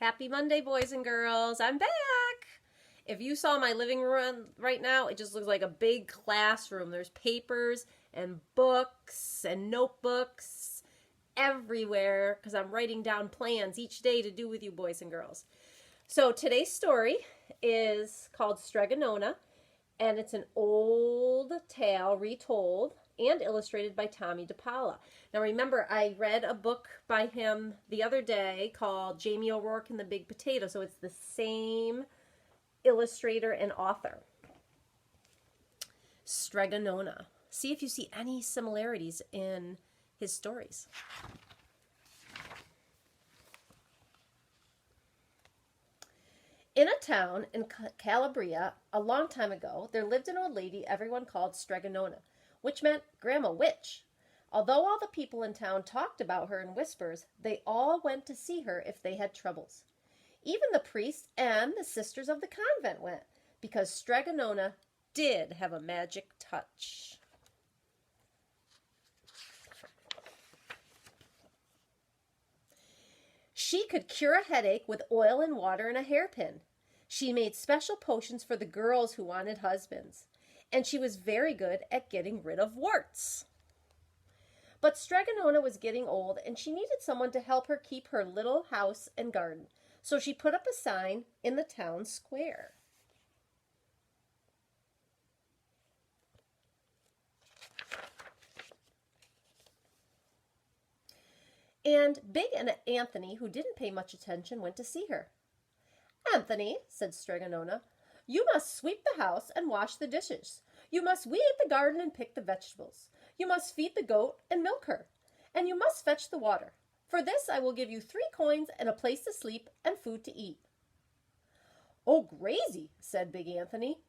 Happy Monday, boys and girls. I'm back. If you saw my living room right now, it just looks like a big classroom. There's papers and books and notebooks everywhere because I'm writing down plans each day to do with you, boys and girls. So today's story is called Stregonona, and it's an old tale retold and illustrated by Tommy DePaula. Now remember, I read a book by him the other day called Jamie O'Rourke and the Big Potato, so it's the same illustrator and author. Stregonona. See if you see any similarities in his stories. In a town in Calabria, a long time ago, there lived an old lady everyone called Stregonona, which meant Grandma Witch. Although all the people in town talked about her in whispers, they all went to see her if they had troubles. Even the priests and the sisters of the convent went, because Stregonona did have a magic touch. She could cure a headache with oil and water and a hairpin. She made special potions for the girls who wanted husbands. And she was very good at getting rid of warts. But Stregonona was getting old, and she needed someone to help her keep her little house and garden. So she put up a sign in the town square. And Big Anthony, who didn't pay much attention, went to see her. "Anthony," said Stregonona, "you must sweep the house and wash the dishes. You must weed the garden and pick the vegetables. You must feed the goat and milk her. And you must fetch the water. For this I will give you 3 coins and a place to sleep and food to eat." "Oh, crazy," said Big Anthony.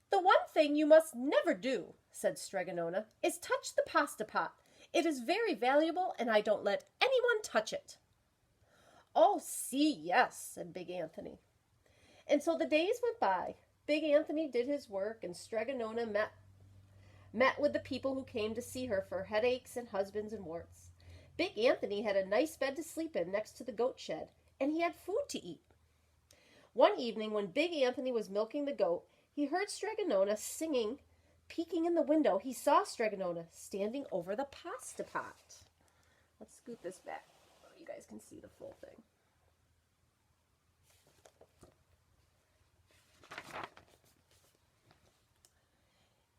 "The one thing you must never do," said Stregonona, "is touch the pasta pot. It is very valuable, and I don't let anyone touch it." "Oh, see, yes," said Big Anthony. And so the days went by. Big Anthony did his work, and Stregonona met with the people who came to see her for headaches and husbands and warts. Big Anthony had a nice bed to sleep in next to the goat shed, and he had food to eat. One evening when Big Anthony was milking the goat, he heard Stregonona singing. Peeking in the window, he saw Stregonona standing over the pasta pot. Let's scoot this back so you guys can see the full thing.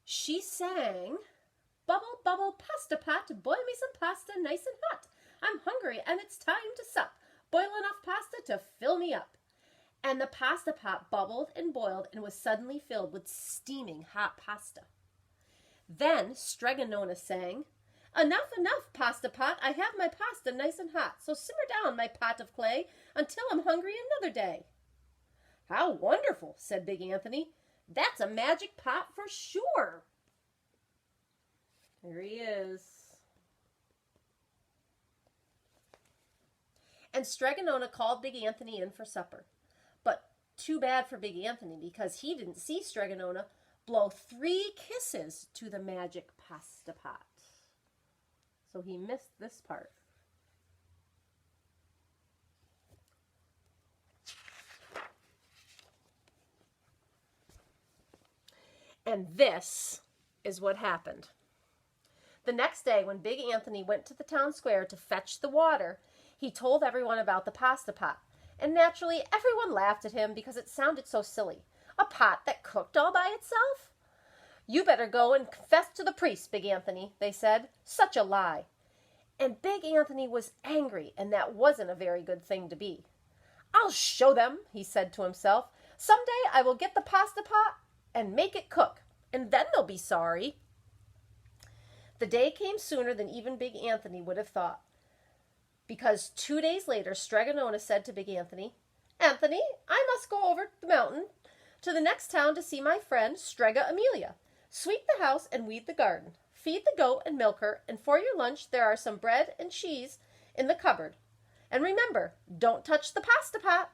She sang, "Bubble, bubble, pasta pot, boil me some pasta nice and hot. I'm hungry and it's time to sup. Boil enough pasta to fill me up." And the pasta pot bubbled and boiled and was suddenly filled with steaming hot pasta. Then Stregonona sang, "Enough, enough, pasta pot. I have my pasta nice and hot. So simmer down, my pot of clay, until I'm hungry another day." "How wonderful," said Big Anthony. "That's a magic pot for sure." There he is. And Stregonona called Big Anthony in for supper. But too bad for Big Anthony, because he didn't see Stregonona blow 3 kisses to the magic pasta pot. So he missed this part. And this is what happened. The next day, when Big Anthony went to the town square to fetch the water, he told everyone about the pasta pot. And naturally, everyone laughed at him because it sounded so silly. A pot that cooked all by itself? "You better go and confess to the priest, Big Anthony," they said. "Such a lie." And Big Anthony was angry, and that wasn't a very good thing to be. "I'll show them," he said to himself. "Someday I will get the pasta pot and make it cook, and then they'll be sorry." The day came sooner than even Big Anthony would have thought, because 2 days later Stregonona said to Big Anthony, "Anthony, I must go over the mountain to the next town to see my friend Strega Amelia. Sweep the house and weed the garden. Feed the goat and milk her, and for your lunch there are some bread and cheese in the cupboard. And remember, don't touch the pasta pot."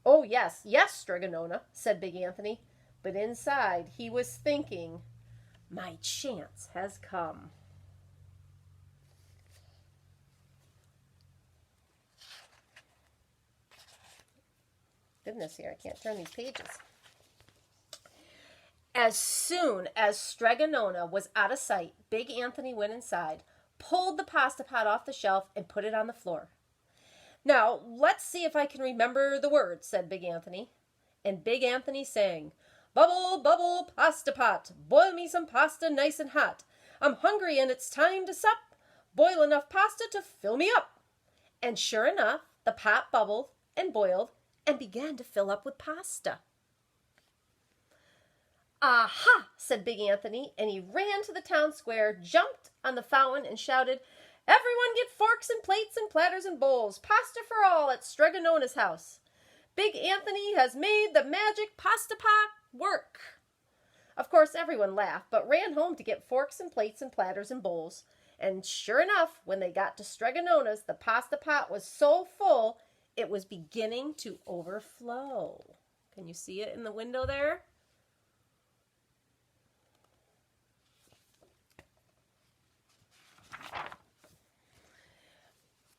"Oh, yes, yes, Stregonona," said Big Anthony. But inside he was thinking, "My chance has come." goodness here, I can't turn these pages. As soon as Stregonona was out of sight, Big Anthony went inside, pulled the pasta pot off the shelf, and put it on the floor. Now, let's see if I can remember the words, said Big Anthony. And Big Anthony sang, "Bubble, bubble, pasta pot, boil me some pasta nice and hot. I'm hungry and it's time to sup. Boil enough pasta to fill me up." And sure enough, the pot bubbled and boiled and began to fill up with pasta. "Aha!" said Big Anthony, and he ran to the town square, jumped on the fountain, and shouted, "Everyone get forks and plates and platters and bowls. Pasta for all at Stregonona's house. Big Anthony has made the magic pasta pot work." Of course, everyone laughed, but ran home to get forks and plates and platters and bowls. And sure enough, when they got to Stregonona's, the pasta pot was so full, it was beginning to overflow. Can you see it in the window there?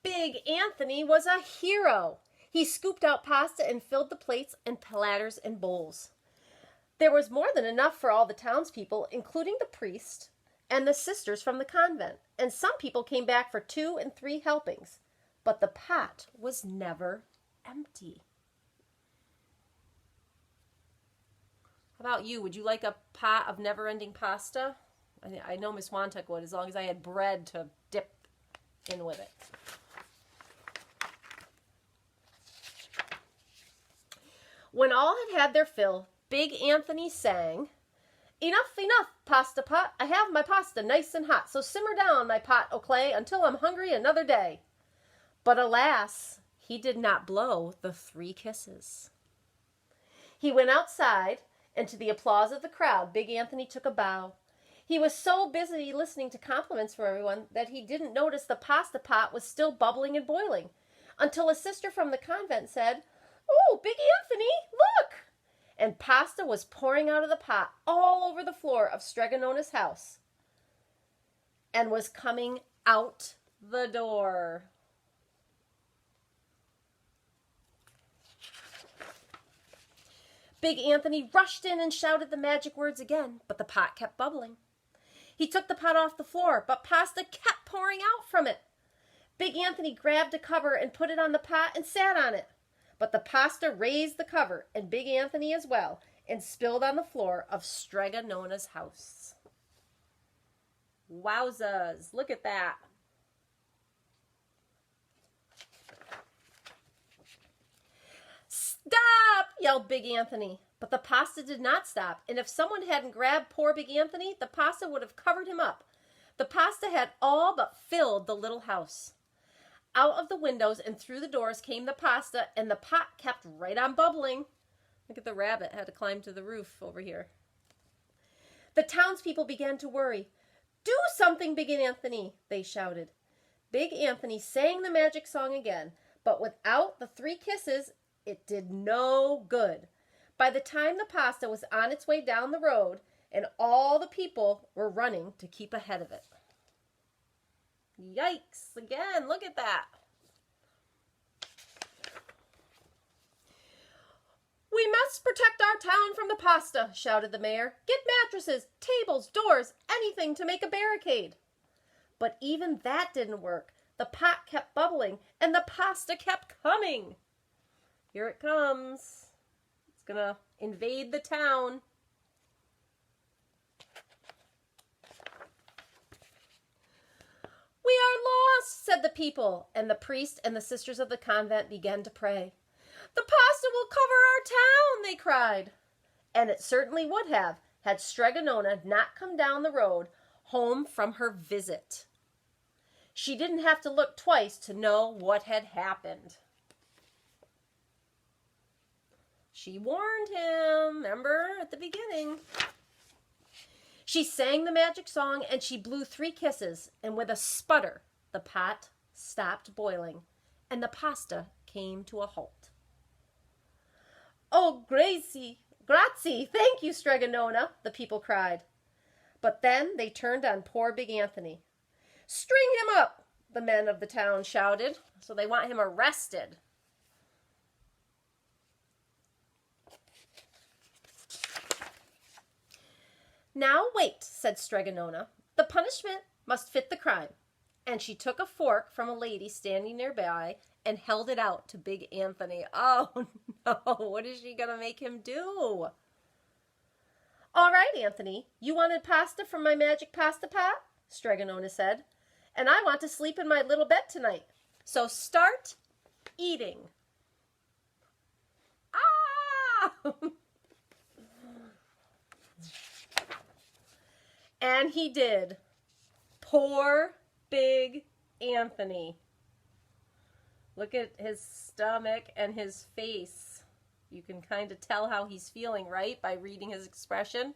Big Anthony was a hero. He scooped out pasta and filled the plates and platters and bowls. There was more than enough for all the townspeople, including the priest and the sisters from the convent, and some people came back for 2 and 3 helpings, but the pot was never empty. How about you? Would you like a pot of never-ending pasta? I know Miss Wantuck would, as long as I had bread to dip in with it. When all had had their fill, Big Anthony sang, "Enough, enough, pasta pot. I have my pasta nice and hot, so simmer down, my pot o' clay, until I'm hungry another day." But alas, he did not blow the 3 kisses. He went outside, and to the applause of the crowd, Big Anthony took a bow. He was so busy listening to compliments from everyone that he didn't notice the pasta pot was still bubbling and boiling, until a sister from the convent said, "Oh, Big Anthony, look!" And pasta was pouring out of the pot all over the floor of Stregonona's house and was coming out the door. Big Anthony rushed in and shouted the magic words again, but the pot kept bubbling. He took the pot off the floor, but pasta kept pouring out from it. Big Anthony grabbed a cover and put it on the pot and sat on it. But the pasta raised the cover, and Big Anthony as well, and spilled on the floor of Stregonona's house. Wowzas, look at that. "Stop!" yelled Big Anthony. But the pasta did not stop, and if someone hadn't grabbed poor Big Anthony, the pasta would have covered him up. The pasta had all but filled the little house. Out of the windows and through the doors came the pasta, and the pot kept right on bubbling. Look at the rabbit, had to climb to the roof over here. The townspeople began to worry. "Do something, Big Anthony," they shouted. Big Anthony sang the magic song again, but without the 3 kisses, it did no good. By the time the pasta was on its way down the road, and all the people were running to keep ahead of it. Yikes, again, look at that. "We must protect our town from the pasta," shouted the mayor. "Get mattresses, tables, doors, anything to make a barricade." But even that didn't work. The pot kept bubbling, and the pasta kept coming. Here it comes. It's gonna invade the town. "We are lost," said the people, and the priest and the sisters of the convent began to pray. "The pasta will cover our town," they cried. And it certainly would have, had Stregonona not come down the road home from her visit. She didn't have to look twice to know what had happened. She warned him, remember, at the beginning. She sang the magic song, and she blew 3 kisses, and with a sputter, the pot stopped boiling, and the pasta came to a halt. "Oh, grazie, thank you, Stregonona," the people cried. But then they turned on poor Big Anthony. "String him up," the men of the town shouted, so they want him arrested. "Now wait," said Stregonona. "The punishment must fit the crime." And she took a fork from a lady standing nearby and held it out to Big Anthony. Oh no, what is she going to make him do? "All right, Anthony, you wanted pasta from my magic pasta pot?" Stregonona said. "And I want to sleep in my little bed tonight. So start eating." Ah! And he did. Poor Big Anthony. Look at his stomach and his face. You can kind of tell how he's feeling, right? By reading his expression.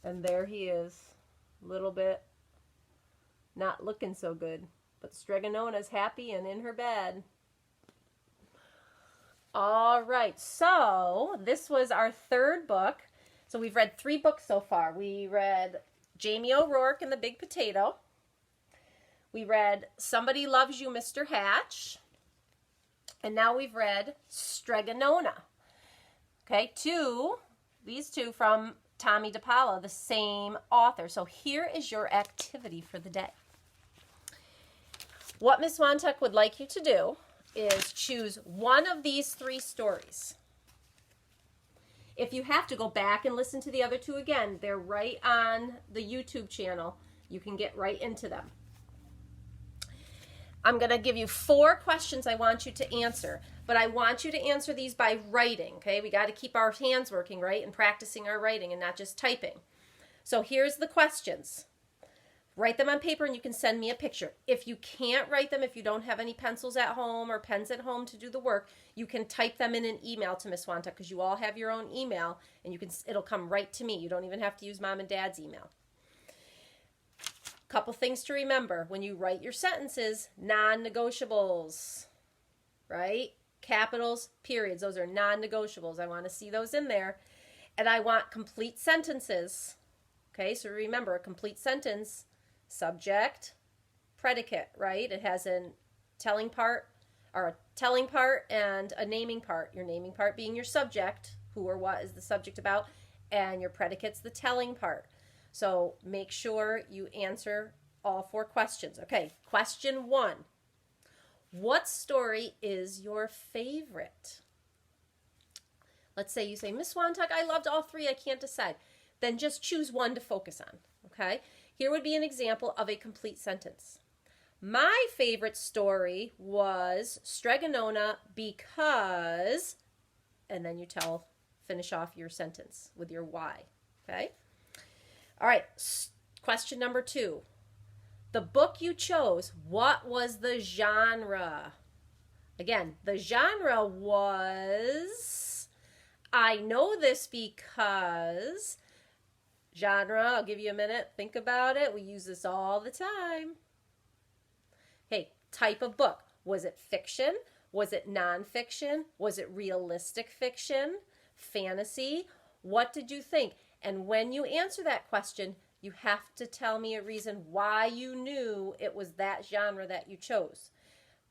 And there he is. A little bit not looking so good. But Stregonona's happy and in her bed. All right, so this was our third book. So we've read 3 books so far. We read Jamie O'Rourke and the Big Potato. We read Somebody Loves You, Mr. Hatch. And now we've read Stregonona. Okay, these two from Tommy DePaula, the same author. So here is your activity for the day. What Miss Wantuck would like you to do is choose one of these 3 stories. If you have to, go back and listen to the other 2 again. They're right on the YouTube channel. You can get right into them. I'm going to give you 4 questions I want you to answer, but I want you to answer these by writing, okay? We got to keep our hands working, right, and practicing our writing and not just typing. So here's the questions. Write them on paper and you can send me a picture. If you can't write them, if you don't have any pencils at home or pens at home to do the work, you can type them in an email to Miss Wantuck because you all have your own email and it'll come right to me. You don't even have to use Mom and Dad's email. Couple things to remember when you write your sentences: non-negotiables, right? Capitals, periods, those are non-negotiables. I want to see those in there. And I want complete sentences. Okay, so remember, a complete sentence, subject, predicate, right? It has a telling part and a naming part. Your naming part being your subject, who or what is the subject about, and your predicate's the telling part. So make sure you answer all 4 questions. Okay, question 1. What story is your favorite? Let's say you say, "Miss Wantuck, I loved all 3, I can't decide." Then just choose one to focus on, okay? Here would be an example of a complete sentence. My favorite story was Stregonona because, and then you finish off your sentence with your why, okay? All right, question number 2. The book you chose, what was the genre? Again, the genre was, I know this because, genre, I'll give you a minute, think about it. We use this all the time. Okay, type of book. Was it fiction? Was it nonfiction? Was it realistic fiction? Fantasy? What did you think? And when you answer that question, you have to tell me a reason why you knew it was that genre that you chose.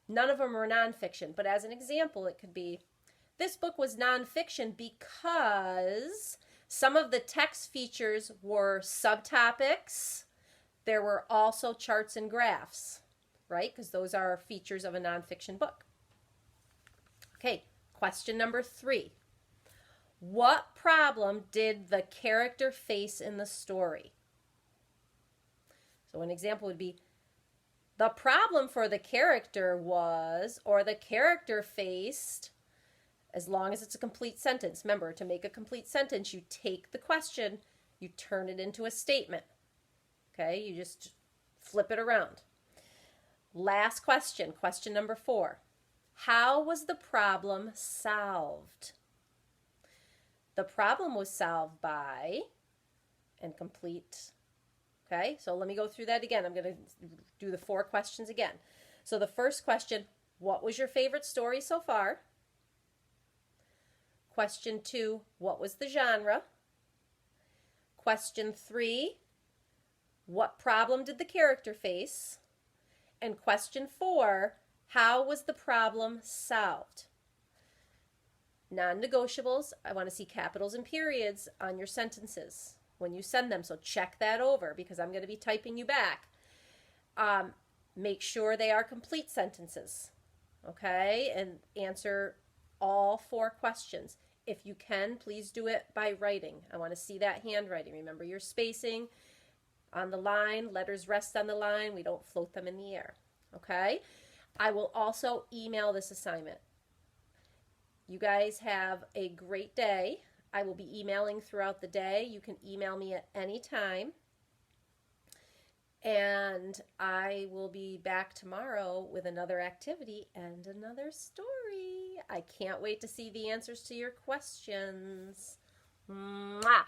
None of them are nonfiction, but as an example, it could be, this book was nonfiction because some of the text features were subtopics. There were also charts and graphs, right? Because those are features of a nonfiction book. Okay, question number 3. What problem did the character face in the story? So an example would be, the problem for the character was, or the character faced, as long as it's a complete sentence. Remember, to make a complete sentence, you take the question, you turn it into a statement. Okay, you just flip it around. Last question, question number 4. How was the problem solved? The problem was solved by, and complete. Okay, so let me go through that again. I'm going to do the 4 questions again. So the first question, what was your favorite story so far? Question 2, what was the genre? Question 3, what problem did the character face? And question 4, how was the problem solved? Non-negotiables, I want to see capitals and periods on your sentences when you send them. So check that over because I'm going to be typing you back. Make sure they are complete sentences, okay? And answer all 4 questions. If you can, please do it by writing. I want to see that handwriting. Remember your spacing on the line. Letters rest on the line. We don't float them in the air, okay? I will also email this assignment. You guys have a great day. I will be emailing throughout the day. You can email me at any time. And I will be back tomorrow with another activity and another story. I can't wait to see the answers to your questions. Mwah!